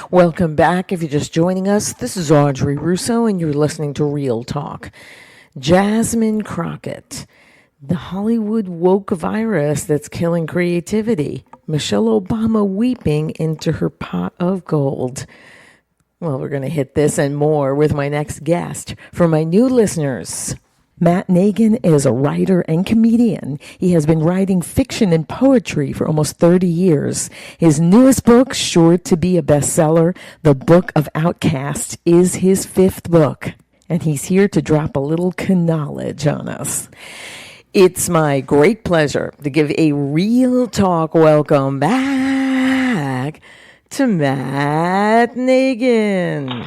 Welcome back. If you're just joining us, this is Audrey Russo, and you're listening to Real Talk. Jasmine Crockett, the Hollywood woke virus that's killing creativity. Michelle Obama weeping into her pot of gold. Well, we're going to hit this and more with my next guest. For my new listeners, Matt Nagin is a writer and comedian. He has been writing fiction and poetry for almost 30 years. His newest book, sure to be a bestseller, The Book of Outcasts, is his fifth book. And he's here to drop a little knowledge on us. It's my great pleasure to give a Real Talk welcome back to Matt Nagin.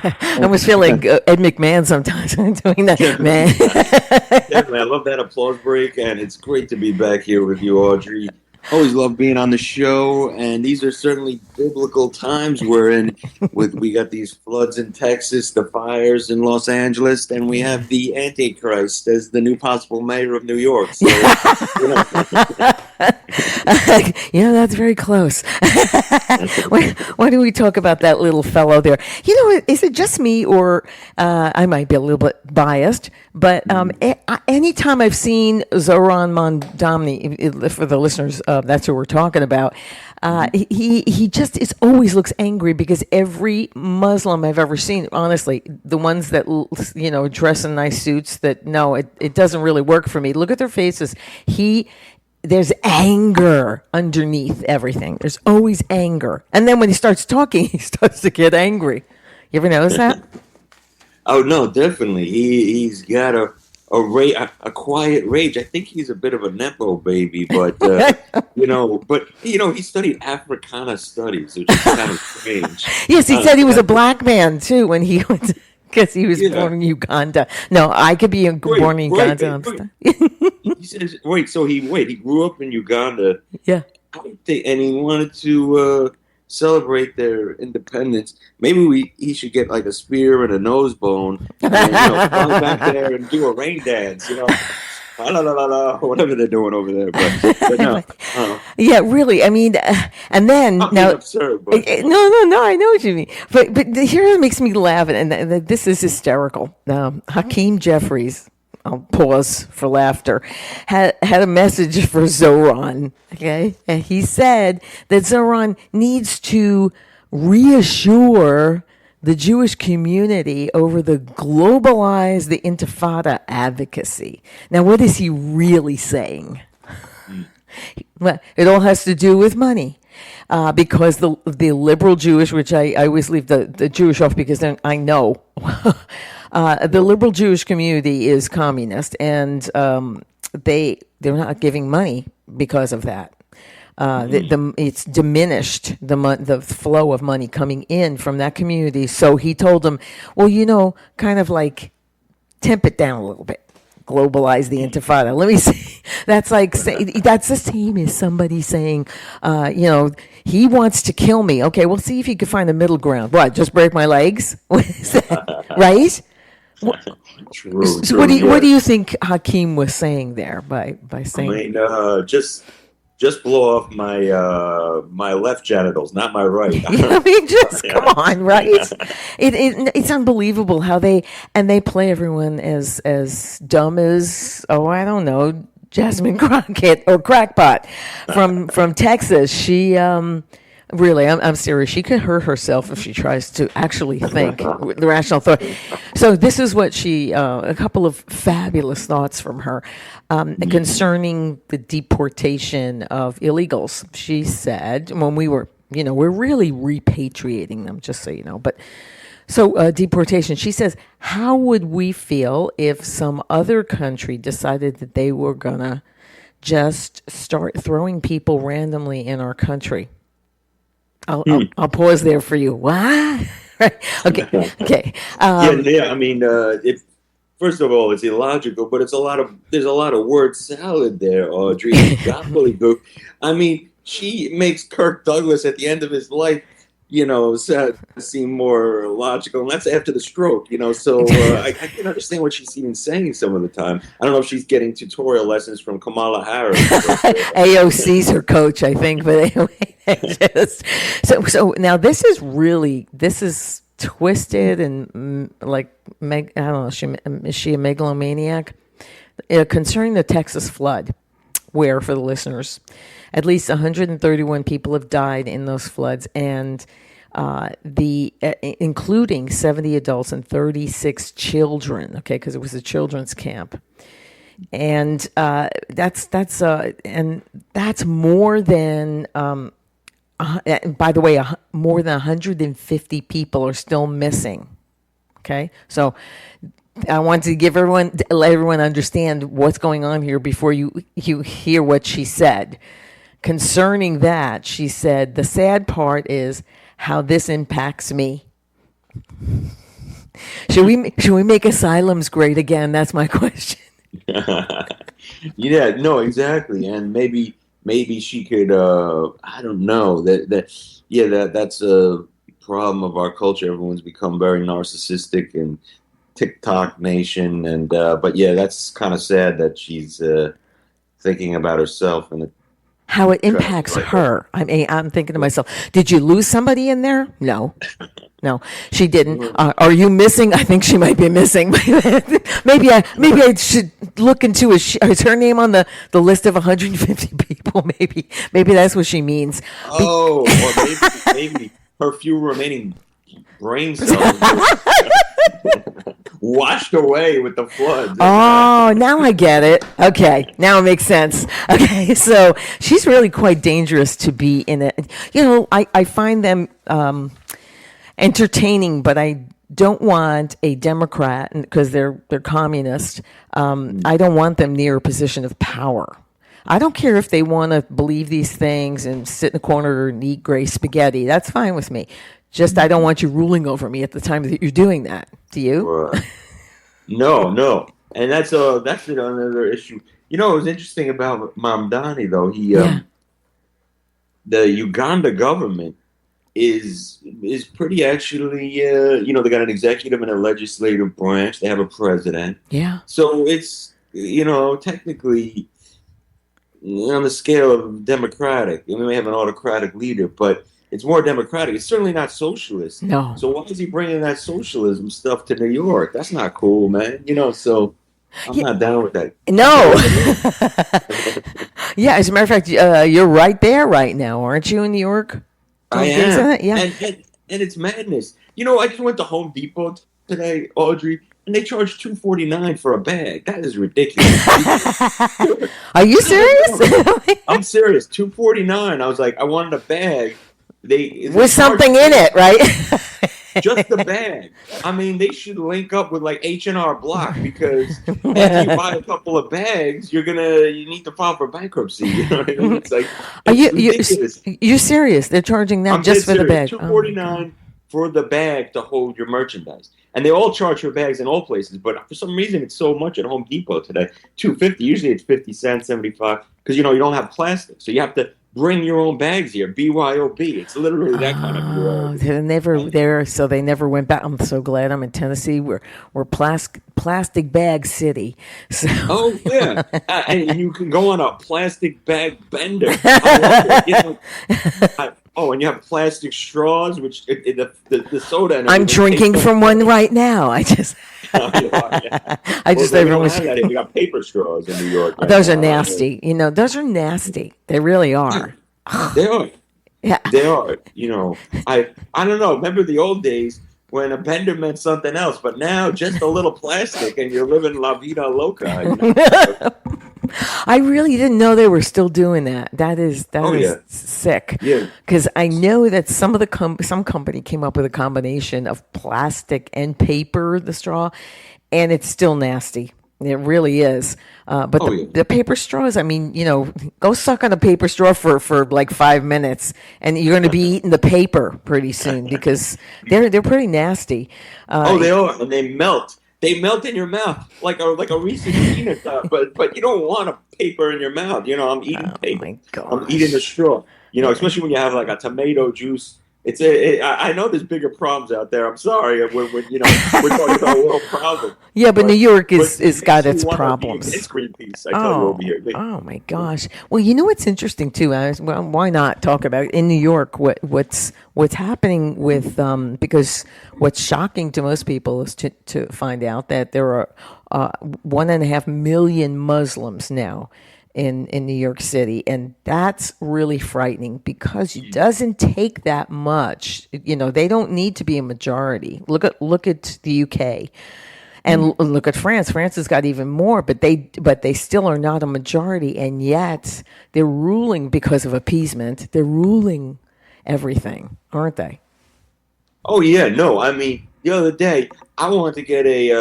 I almost feel like Ed McMahon sometimes doing that. Man. Definitely. I love that applause break, and it's great to be back here with you, Audrey. Always love being on the show, and these are certainly biblical times we're in. We got these floods in Texas, the fires in Los Angeles, and we have the Antichrist as the new possible mayor of New York. So, that's very close. Why do we talk about that little fellow there? Is it just me, or I might be a little bit biased, but anytime I've seen Zoran Mondamni, for the listeners, that's who we're talking about, he just always looks angry, because every Muslim I've ever seen, honestly, the ones that, dress in nice suits, it doesn't really work for me. Look at their faces. There's anger underneath everything. There's always anger. And then when he starts talking, he starts to get angry. You ever notice that? Oh, no, definitely. He's got a quiet rage. I think he's a bit of a Nepo baby, but, he studied Africana studies, which is kind of strange. Yes, he said he was a black man, too, when he went, because he was born in Uganda. No, I could be born in Uganda. He says, he grew up in Uganda. Yeah. And he wanted to celebrate their independence. Maybe he should get like a spear and a nose bone and, fly back there and do a rain dance, la la la la, whatever they're doing over there. But no. Yeah, really. I mean, and then now, absurd, but, no, I know what you mean. But here it makes me laugh, and this is hysterical. Hakeem Jeffries, I'll pause for laughter, had a message for Zoran. Okay, and he said that Zoran needs to reassure the Jewish community over the Intifada advocacy. Now, what is he really saying? Well, it all has to do with money. Because the liberal Jewish, which I always leave the Jewish off, because then I know the liberal Jewish community is communist, and they're not giving money because of that. It's diminished the flow of money coming in from that community. So he told them, well, kind of like temp it down a little bit. Globalize the Intifada. Let me see. That's that's the same as somebody saying, he wants to kill me. Okay, well, see if you can find a middle ground. What? Just break my legs? Right? True. So what do you think Hakeem was saying there by saying? I mean, just blow off my left genitals, not my right. I mean, just come on, right? It's unbelievable how they play everyone as dumb as, I don't know, Jasmine Crockett or Crackpot from Texas. She really, I'm serious. She could hurt herself if she tries to actually think with the rational thought. So this is what a couple of fabulous thoughts from her concerning the deportation of illegals. She said, when we're really repatriating them, just so you know, but so deportation, she says, how would we feel if some other country decided that they were gonna just start throwing people randomly in our country? I'll pause there for you. What? Right. Okay. I mean, first of all, it's illogical, but there's a lot of word salad there, Audrey. Gobbledygook. I mean, she makes Kirk Douglas at the end of his life seem more logical. And that's after the stroke, So I can understand what she's even saying some of the time. I don't know if she's getting tutorial lessons from Kamala Harris. AOC's her coach, I think. But anyway, so now this is twisted and like I don't know. Is she a megalomaniac? Concerning the Texas flood, where, for the listeners, at least 131 people have died in those floods, and including 70 adults and 36 children. Okay, because it was a children's camp, and that's more than. By the way, more than 150 people are still missing. Okay, so I want to let everyone understand what's going on here before you hear what she said. Concerning that, she said, the sad part is how this impacts me. Should we make asylums great again? That's my question. Yeah, no, exactly. And maybe she could I don't know, that's a problem of our culture. Everyone's become very narcissistic and TikTok nation, and but yeah, that's kind of sad that she's thinking about herself and how it impacts her. I mean, I'm thinking to myself, did you lose somebody in there? No, she didn't. Are you missing? I think she might be missing. maybe I should look into is her name on the list of 150 people? Maybe that's what she means. Oh, or maybe her few remaining brain cells washed away with the floods. Oh, now I get it. Okay, now it makes sense. Okay, so she's really quite dangerous to be in it. I find them entertaining, but I don't want a Democrat, because they're communist. I don't want them near a position of power. I don't care if they want to believe these things and sit in a corner and eat gray spaghetti. That's fine with me. Just I don't want you ruling over me at the time that you're doing that. Do you? No. And that's another issue. It was interesting about Mamdani, though. The Uganda government is pretty actually, they got an executive and a legislative branch. They have a president. Yeah. So it's, technically on the scale of democratic. We may have an autocratic leader, but it's more democratic. It's certainly not socialist. No. So why is he bringing that socialism stuff to New York? That's not cool, man. So I'm not down with that. No. Yeah, as a matter of fact, you're right there right now, aren't you, in New York? I am. Yeah. And it's madness. I just went to Home Depot today, Audrey, and they charge $2.49 for a bag. That is ridiculous. Are you serious? I'm serious. $2.49. I was like, I wanted a bag. With something in it, right? Just the bag. I mean, they should link up with like H&R Block, because after you buy a couple of bags, you need to file for bankruptcy. You know what I mean? It's like, ridiculous. You're serious? They're charging that just for the bag? $2.49 for the bag to hold your merchandise. And they all charge for bags in all places, but for some reason it's so much at Home Depot today. $2.50. Usually it's 50 cents, 75, because you don't have plastic, so you have to bring your own bags here. BYOB. It's literally that kind of. They're never there, so they never went back. I'm so glad I'm in Tennessee. We're plastic bag city. So. Oh yeah, and you can go on a plastic bag bender. I love it. And you have plastic straws, which the soda. And I'm drinking from one right now. I just. Everyone have that. We got paper straws in New York. Right those are nasty. Those are nasty. They really are. They are. Yeah. They are. I don't know. Remember the old days when a bender meant something else, but now just a little plastic and you're living la vida loca. I really didn't know they were still doing that. That is sick. Yeah. Because I know that some company came up with a combination of plastic and paper, the straw, and it's still nasty. It really is. But the paper straws, I mean, go suck on a paper straw for like 5 minutes, and you're going to be eating the paper pretty soon, because they're pretty nasty. They are, and they melt. They melt in your mouth like a Reese's peanut, but you don't want a paper in your mouth. I'm eating paper. My gosh. I'm eating the straw. Especially when you have like a tomato juice I know there's bigger problems out there. I'm sorry when we're talking about a world problem, Yeah, but New York but is it got makes you its want to be problems. against Greenpeace. I tell you Oh, over here. oh my gosh. Well, you know what's interesting too. Well, why not talk about it? In New York? What's happening with because what's shocking to most people is to find out that there are 1.5 million Muslims now in New York City, and that's really frightening because it doesn't take that much. They don't need to be a majority. Look at the UK. And look at France. France has got even more, but they still are not a majority, and yet they're ruling because of appeasement. They're ruling everything, aren't they? Oh yeah, no. I mean, the other day I wanted to get a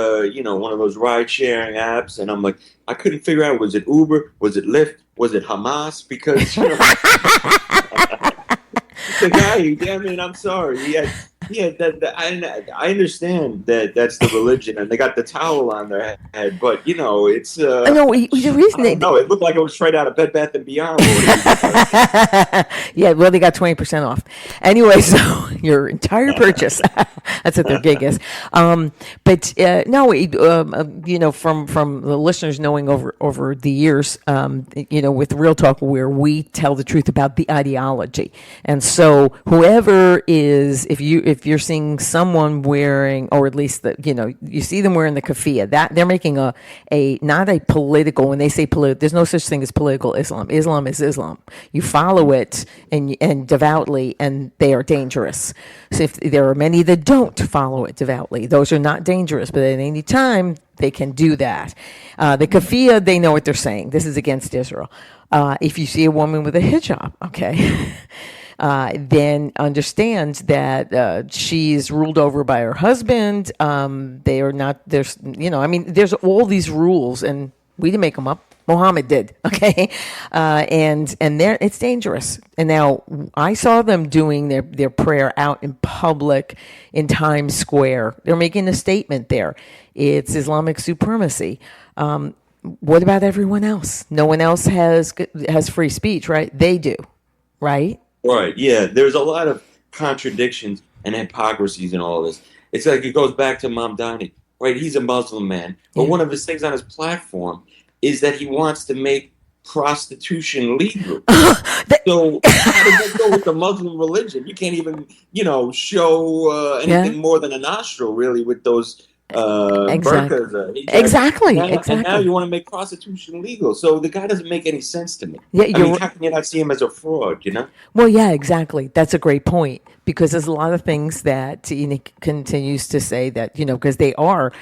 one of those ride sharing apps, and I'm like, I couldn't figure out, was it Uber, was it Lyft, was it Hamas? Because the guy, I mean, I'm sorry, he had I understand that that's the religion, and they got the towel on their head, but it's No, the reason I don't know. It looked like it was straight out of Bed Bath and Beyond. Or whatever. yeah, well, they got 20% off. Anyway, so your entire purchase, that's what their gig is. But no, from the listeners knowing over the years, with Real Talk, where we tell the truth about the ideology. And so whoever is, if you're seeing someone wearing, or at least you see them wearing the keffiyeh, that they're making a not a political, when they say political, there's no such thing as political Islam. Islam is Islam. You follow it and devoutly, and they are dangerous. So if there are many that don't follow it devoutly, those are not dangerous, but at any time they can do that. The keffiyeh, they know what they're saying. This is against Israel. If you see a woman with a hijab, okay, then understand that she's ruled over by her husband. They are not. There's all these rules, and we didn't make them up. Muhammad did, okay, and there it's dangerous. And now I saw them doing their prayer out in public in Times Square. They're making a statement there. It's Islamic supremacy. What about everyone else? No one else has free speech, right? They do, right? Right. Yeah. There's a lot of contradictions and hypocrisies in all this. It's like it goes back to Mamdani, right? He's a Muslim man, but Yeah. one of his things on his platform is that he wants to make prostitution legal. So how does that go with the Muslim religion? You can't even, show anything more than a nostril, really, with those Exactly. burqas. Hijabs. Exactly. And now Exactly. you want to make prostitution legal. So the guy doesn't make any sense to me. Yeah, I mean, how can you not see him as a fraud? Well, yeah, exactly. That's a great point, because there's a lot of things that he continues to say that, because they are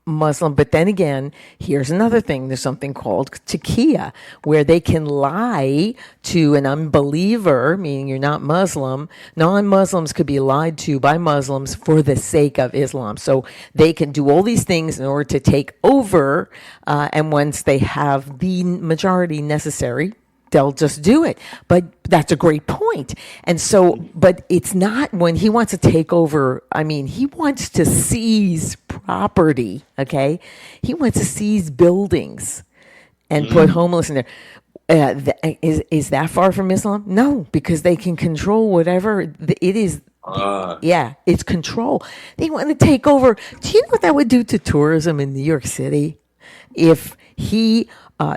Muslim. But then again, here's another thing. There's something called taqiyya, where they can lie to an unbeliever, meaning you're not Muslim. Non-Muslims could be lied to by Muslims for the sake of Islam. So they can do all these things in order to take over. And once they have the majority necessary, they'll just do it. But that's a great point. And so, but it's not when he wants to take over. I mean, he wants to seize property, okay? He wants to seize buildings and put homeless in there. Is that far from Islam? No, because they can control whatever it is. Yeah, it's control. They want to take over. Do you know what that would do to tourism in New York City? If he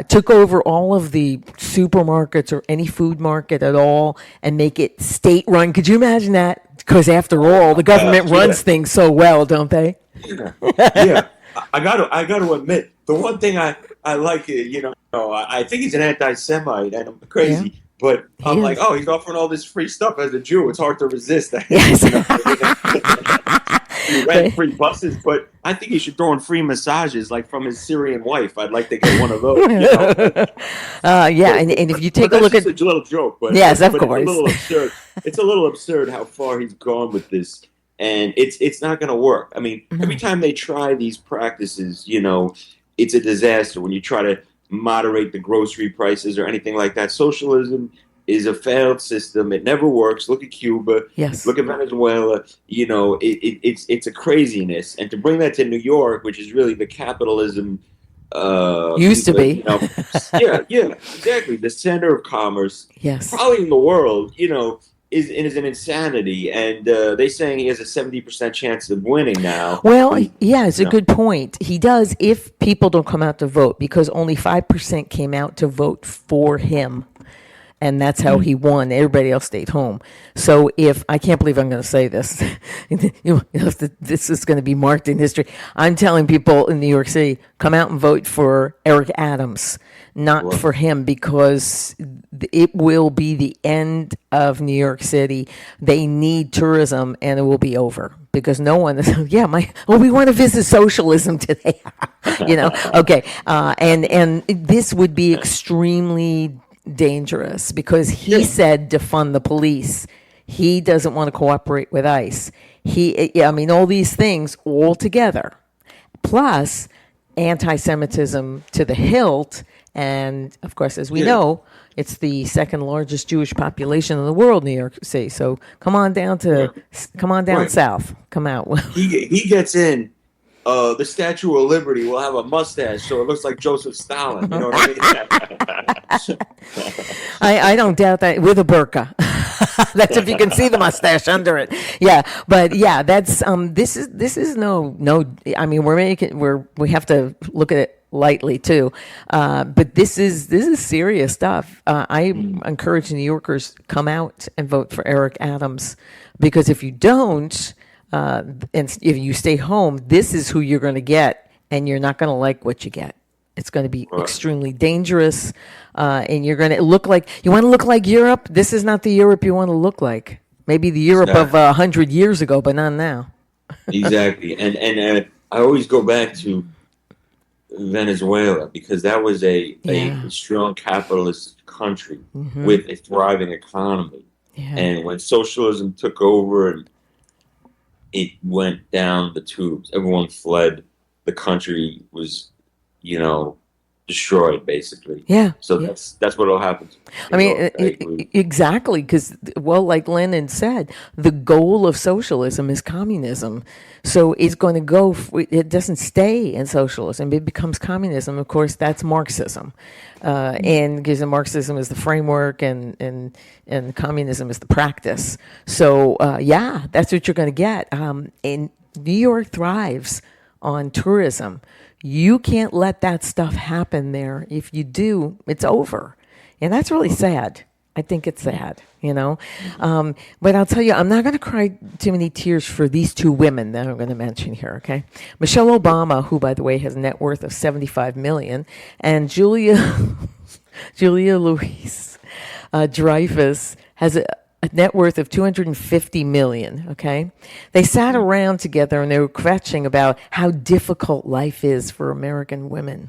took over all of the supermarkets or any food market at all and make it state run. Could you imagine that? Because after all, the government runs things so well, don't they? Yeah. Yeah. I gotta admit, the one thing I like, I think he's an anti-Semite, and I'm crazy. Yeah. But I'm He like, is. oh, he's offering all this free stuff as a Jew. It's hard to resist that. Yes. He ran free buses, but I think he should throw in free massages, like from his Syrian wife. I'd like to get one of those. Yeah, and if you take But a look that's at just a little joke. But Yes, of but course. It's a little absurd. It's a little absurd how far he's gone with this, and it's not going to work. I mean, every time they try these practices, it's a disaster. When you try to moderate the grocery prices or anything like that, socialism is a failed system. It never works. Look at Cuba. Yes. Look at Venezuela. It's a craziness. And to bring that to New York, which is really the capitalism Used to be. yeah, exactly. The center of commerce, Yes. probably in the world. is an insanity, and they're saying he has a 70% chance of winning now. Well, And, yeah, it's a you know, good point. He does if people don't come out to vote, because only 5% came out to vote for him. And that's how he won. Everybody else stayed home. So if I can't believe I'm going to say this, this is going to be marked in history. I'm telling people in New York City, come out and vote for Eric Adams, not for him, because it will be the end of New York City. They need tourism, and it will be over because no one is. Yeah, we want to visit socialism today. Okay, and this would be extremely dangerous because he said defund the police. He doesn't want to cooperate with ICE. All these things all together, plus anti-Semitism to the hilt, and of course, as we know, it's the second largest Jewish population in the world, New York City. So come on down south. Come out. He gets in. The Statue of Liberty will have a mustache, so it looks like Joseph Stalin. You know what I mean? I don't doubt that, with a burqa. That's if you can see the mustache under it. Yeah, but yeah, that's this is no. I mean, we have to look at it lightly too. But this is serious stuff. I encourage New Yorkers, come out and vote for Eric Adams, because if you don't, and if you stay home, this is who you're going to get, and you're not going to like what you get. It's going to be extremely dangerous, and you're going to look like Europe. This is not the Europe you want to look like. Maybe the Europe of 100 years ago, but not now. Exactly, and I always go back to Venezuela, because that was a strong capitalist country with a thriving economy, and when socialism took over and it went down the tubes, everyone fled. The country was, destroyed, basically. Yeah. So that's what will happen. I mean, exactly, because, like Lenin said, the goal of socialism is communism. So it's going to go, it doesn't stay in socialism, it becomes communism. Of course, that's Marxism. And because Marxism is the framework and communism is the practice. So, that's what you're going to get. And New York thrives on tourism. You can't let that stuff happen there. If you do, it's over. And that's really sad. I think it's sad, But I'll tell you, I'm not going to cry too many tears for these two women that I'm going to mention here, okay? Michelle Obama, who, by the way, has a net worth of $75 million, and Julia Louise Dreyfus has a net worth of $250 million, okay? They sat around together and they were kvetching about how difficult life is for American women.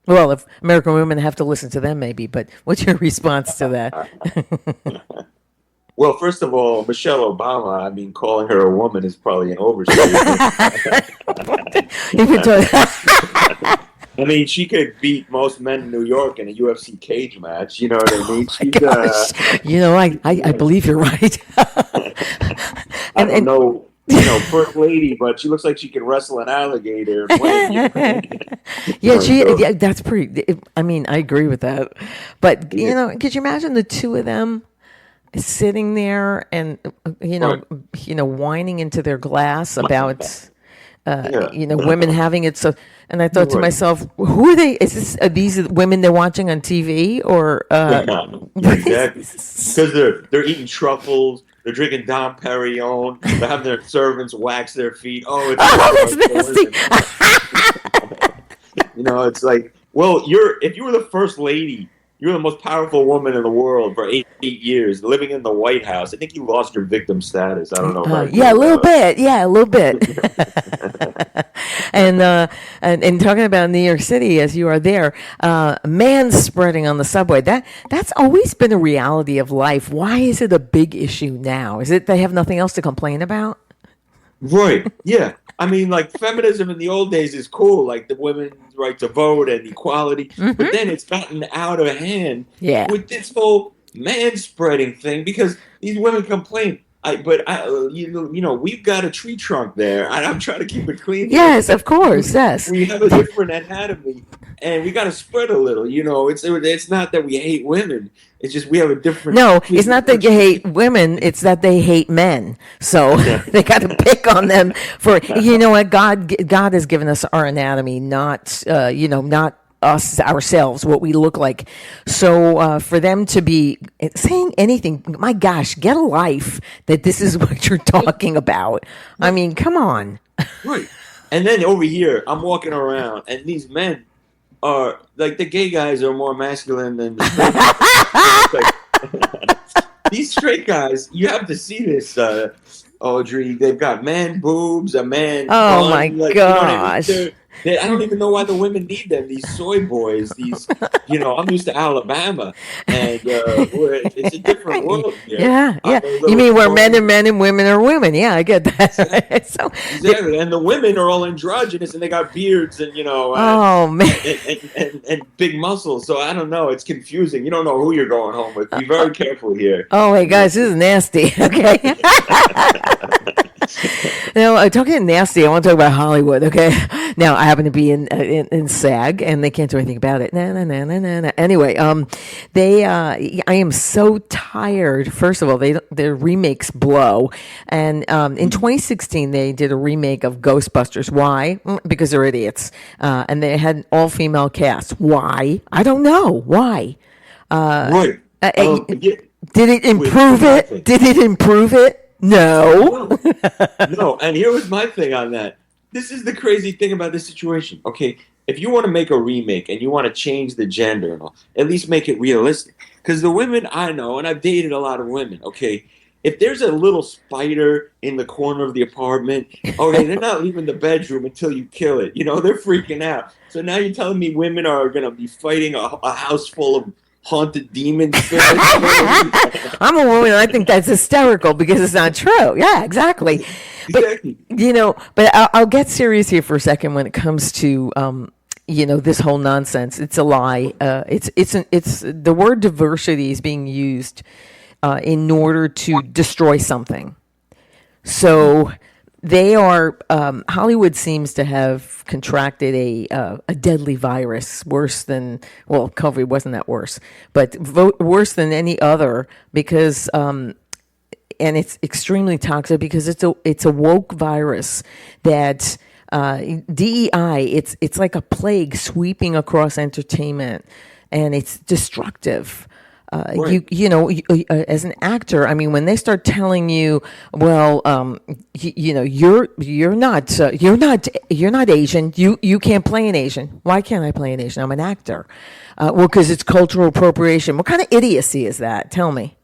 Well, if American women have to listen to them, maybe, but what's your response to that? Well, first of all, Michelle Obama, calling her a woman is probably an overstatement. She could beat most men in New York in a UFC cage match. You know what I mean? I believe you're right. I don't know, First Lady, but she looks like she can wrestle an alligator and win. That's pretty. I agree with that. But, could you imagine the two of them sitting there and, whining into their glass about... women having it so, and I thought to myself, who are they? Are these women they're watching on TV or? Exactly, because they're eating truffles, they're drinking Dom Perignon, they're having their servants wax their feet. It's nasty. It's like, if you were the first lady, you were the most powerful woman in the world for 8 years, living in the White House. I think you lost your victim status. I don't know. A little bit. Yeah, a little bit. And talking about New York City, as you are there, manspreading on the subway. That's always been a reality of life. Why is it a big issue now? Is it they have nothing else to complain about? Right. Yeah. Feminism in the old days is cool, like the women's right to vote and equality. But then it's gotten out of hand with this whole man-spreading thing, because these women complain. we've got a tree trunk there. I'm trying to keep it clean. Yes, of course. Yes. We have a different anatomy, and we got to spread a little. It's not that we hate women. It's just we have a different. No, it's not that you hate women. It's that they hate men. So they got to pick on them for. You know what? God has given us our anatomy, not not us ourselves, what we look like. So for them to be saying anything, my gosh, get a life that this is what you're talking about. I mean, come on. Right. And then over here, I'm walking around, and these men are like the gay guys are more masculine than the straight guys. These straight guys, you have to see this, Audrey. They've got man boobs, a man. Oh my gosh. I don't even know why the women need them. These soy boys, I'm used to Alabama, and it's a different world here. Yeah. You mean where men are men and women are women? Yeah, I get that. Exactly. And the women are all androgynous, and they got beards, and oh man, and big muscles. So I don't know. It's confusing. You don't know who you're going home with. Be very careful here. Oh my gosh, this is nasty. Okay. Now, talking nasty, I want to talk about Hollywood, okay? Now, I happen to be in SAG, and they can't do anything about it. No. Anyway, I am so tired. First of all, their remakes blow. And in 2016, they did a remake of Ghostbusters. Why? Because they're idiots. And they had an all-female cast. Why? I don't know. Why? Right. Did it improve it? Did it improve it? No. No. And here was my thing on that. This is the crazy thing about this situation. Okay, if you want to make a remake and you want to change the gender and all, at least make it realistic. Because the women I know, and I've dated a lot of women, okay, if there's a little spider in the corner of the apartment, okay, they're not leaving the bedroom until you kill it. They're freaking out. So now you're telling me women are going to be fighting a house full of haunted demons. I'm a woman. I think that's hysterical because it's not true. Yeah, exactly. Exactly. But I'll get serious here for a second when it comes to this whole nonsense. It's a lie. It's the word diversity is being used in order to destroy something. So they are. Hollywood seems to have contracted a deadly virus, worse than COVID wasn't that worse, but worse than any other because. And it's extremely toxic because it's a woke virus that DEI. It's like a plague sweeping across entertainment, and it's destructive. Right. As an actor, I mean, when they start telling you, well, you're not Asian. You can't play an Asian. Why can't I play an Asian? I'm an actor. Well, because it's cultural appropriation. What kind of idiocy is that? Tell me.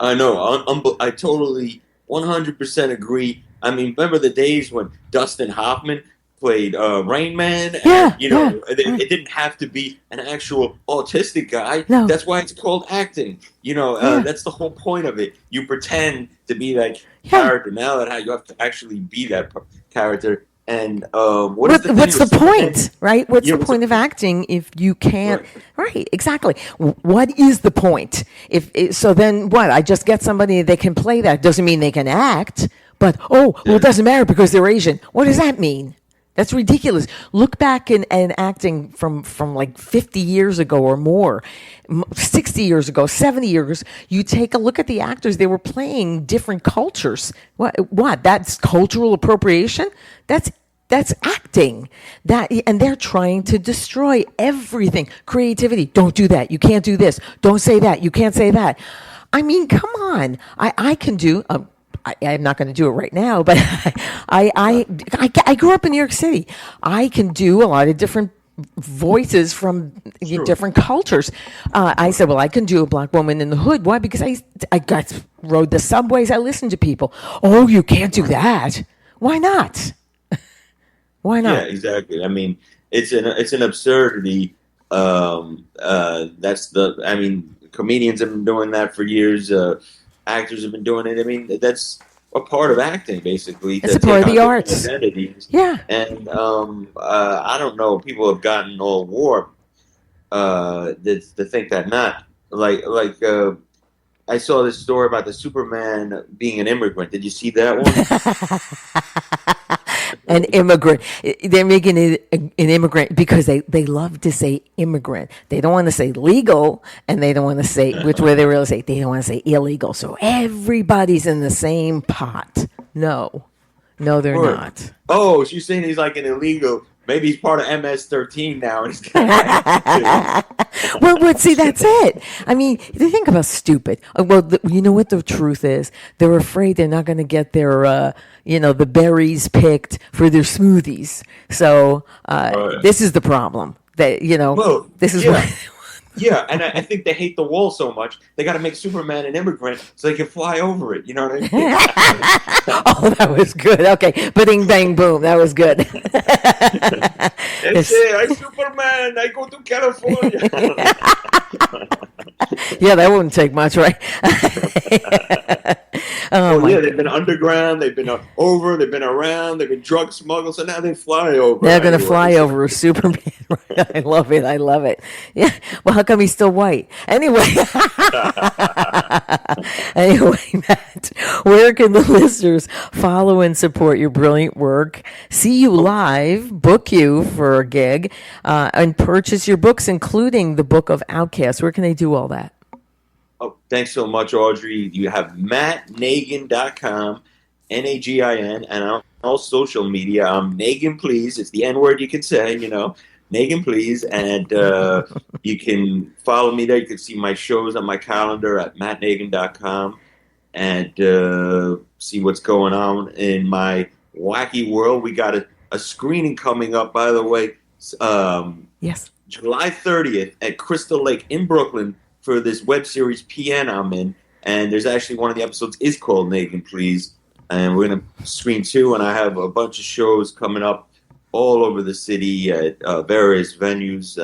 I know. I totally 100% agree. I mean, remember the days when Dustin Hoffman played Rain Man? Yeah, It didn't have to be an actual autistic guy. No. That's why it's called acting. That's the whole point of it. You pretend to be that character. Now that you have to actually be that character. And what's the point, right? What's the point of acting if you can't? Right, exactly. What is the point? So then what? I just get somebody that can play that. Doesn't mean they can act. But it doesn't matter because they're Asian. What does that mean? That's ridiculous. Look back in acting from like 50 years ago or more, 60 years ago, 70 years. You take a look at the actors. They were playing different cultures. What? That's cultural appropriation? That's acting. And they're trying to destroy everything. Creativity. Don't do that. You can't do this. Don't say that. You can't say that. I mean, come on. I can do... I'm not going to do it right now, but I grew up in New York City. I can do a lot of different voices from different cultures. I said, well, I can do a black woman in the hood. Why? Because I rode the subways. I listened to people. Oh, you can't do that. Why not? Why not? Yeah, exactly. I mean, it's an absurdity. Comedians have been doing that for years. Actors have been doing it. I mean, that's a part of acting, basically. It's a part of the arts. Identities. Yeah. And I don't know. People have gotten all warped to think that not like I saw this story about the Superman being an immigrant. Did you see that one? An immigrant. They're making it an immigrant because they love to say immigrant. They don't want to say legal, and they don't want to say, which way they really say, they don't want to say illegal. So everybody's in the same pot. No, they're Or- not. Oh, she's saying he's like an illegal. Maybe he's part of MS-13 now, and he's got Well, see, that's it. I mean, they think about stupid. You know what the truth is? They're afraid they're not going to get their, the berries picked for their smoothies. So this is the problem. Well, This is yeah. what. Yeah, and I think they hate the wall so much they got to make Superman an immigrant so they can fly over it. You know what I mean? Oh, that was good. Okay, bing, bang, boom. That was good. And say, "I'm Superman. I go to California." Yeah, that wouldn't take much, right? Oh my! Yeah, they've been underground, they've been over, they've been around, they've been drug smuggled, so now they fly over. They're going to fly over a Superman. Right? I love it. I love it. Yeah. Well, how come he's still white? Anyway. Anyway, Matt, where can the listeners follow and support your brilliant work, see you live, book you for a gig, and purchase your books, including the book of Outcasts? Where can they do all that? Oh, thanks so much, Audrey. You have mattnagin.com, Nagin, and on all social media, Nagin, please. It's the N word you can say, Nagin, please. And you can follow me there. You can see my shows on my calendar at mattnagin.com and see what's going on in my wacky world. We got a screening coming up, by the way, Yes. July 30th at Crystal Lake in Brooklyn, for this web series PN I'm in, and there's actually one of the episodes is called Nagin, Please, and we're going to screen 2, and I have a bunch of shows coming up all over the city at various venues,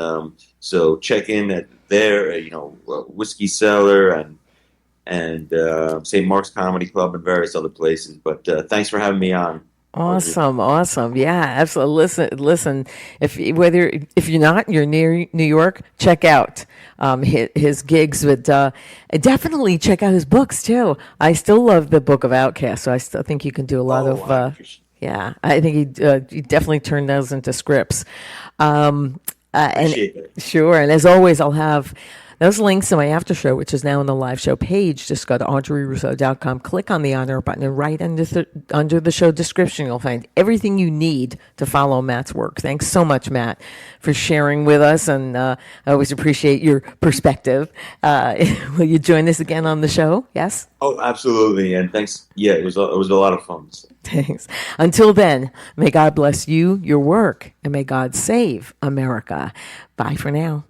so check in at there, Whiskey Cellar and St. Mark's Comedy Club and various other places, but thanks for having me on. Awesome. Yeah, absolutely. Listen. If you're near New York, check out his gigs. But definitely check out his books too. I still love the Book of Outcasts, so I still think you can do a lot of. Yeah, I think he definitely turned those into scripts. Appreciate it. Sure. And as always, I'll have those links to my after show, which is now on the live show page. Just go to audreyrusso.com, click on the honor button, and right under the show description, you'll find everything you need to follow Matt's work. Thanks so much, Matt, for sharing with us, and I always appreciate your perspective. Will you join us again on the show? Yes? Oh, absolutely, and thanks. Yeah, it was a lot of fun. Thanks. Until then, may God bless you, your work, and may God save America. Bye for now.